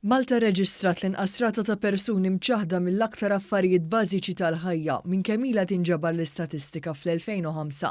Malta reġistrat l-inqas rata ta' persuni mċaħda mill-aktar affarijiet bażiċi tal-ħajja minn kemm ilha tinġabar l-istatistika fl-2005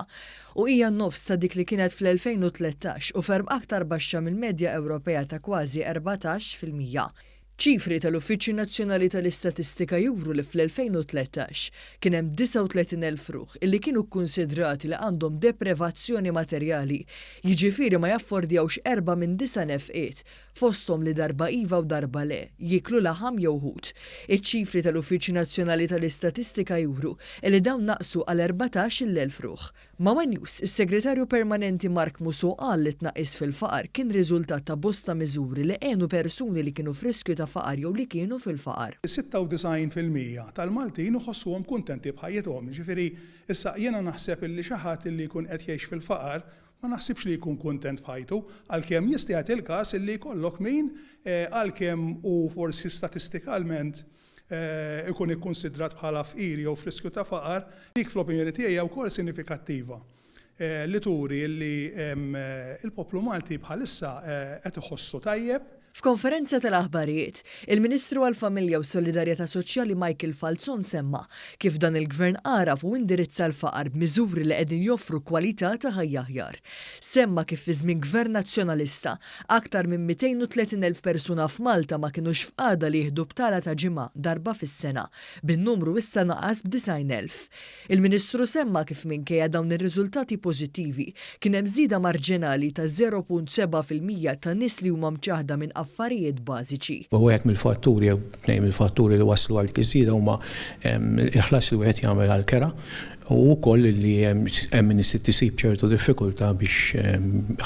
u hija n-nofs ta' dik li kienet fl-2013 u ferm aktar baxxa mill-medja Ewropea ta' kważi 14%. ċifri tal-Uffiċċju Nazzjonali tal-Istatistika juru li fl-2013 kien hemm 39,000 ruħ illi kienu kkunsidrati li għandhom deprivazzjoni materjali, jiġifieri ma jaffordjawx 4 minn 9 nefqiet fosthom li darba iva u darba le, jiklu laħam jew ħut. Iċ-ċifri tal-Uffiċċju Nazzjonali tal-Istatistika juru li dawn naqsu għal 14,000 ruħ. Ma' News, is-Segretarju Permanenti Mark Musso qal li tnaqqis fil-faqar kien riżultat ta' bosta miżuri li għenu persuni li kienu friskju ta' faqar jew li kienu fil-faqar. 96% tal-Maltin iħossuhom kuntenti bħajjithom. Ġifieri issa jiena naħseb illi xi ħadd illi jkun qed jgħix fil-faqar ma naħsibx li jkun kuntent f'ħajtu għalkemm jista' jagħti l-każ illi jkollok min għalkemm u forsi statistikalment ikun ikkunsidrat bħala fqir jew friskju ta' faqar, dik fl-opinjoni tiegħi hija wkoll sinifikattiva li turi li il-poplu Malti bħalissa qed iħossu tajjeb. F'konferenza tal-aħbarijiet, il-Ministru għall-Familja u Solidarjetà Soċjali Michael Falzon semma kif dan il-Gvern għaraf u indirizza l-faqar b'miżuri li qegħdin joffru kwalità ta' ħajja aħjar. Semma kif fi żmien Gvern Nazzjonalista aktar minn 230,000 persuna f'Malta ma kinux fqada li jieħdu btala ta' ġimgħa darba fis-sena, bin-numru issa naqas b'90,000. Il-Ministru semma kif minkejja dawn ir-riżultati pożittivi kien hemm żieda marġinali ta' 0.7% ta' nies li huma mċaħda minn affarijiet bażiċi. Wieħed mill-fatturi jew tnejn mill-fatturi li waslu għal kisida huma il-ħlas li wieħed jagħmel għall-kera u wkoll li hemm min isib ċertu diffikultà biex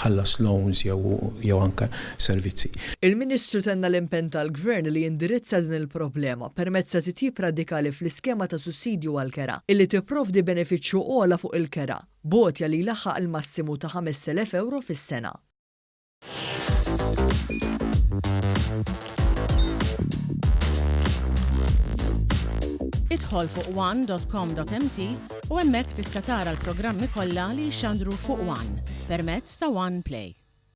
ħallas loans jew anke servizzi. Il-Ministru tenna l-impenn tal-Gvern li jindirizza din il-problema permezz ta' titjib radikali fl-iskema ta' sussidju għall-kera illi tipprovdi benefiċċju ogħla fuq il-kera, bogħotja li jlaħħaq il-massimu ta' 5,000 euro fis-sena. Idħol fuq one.com.mt u hemmhekk tista' tara l-programmi kollha li jxandru fuq One permezz ta' One Play.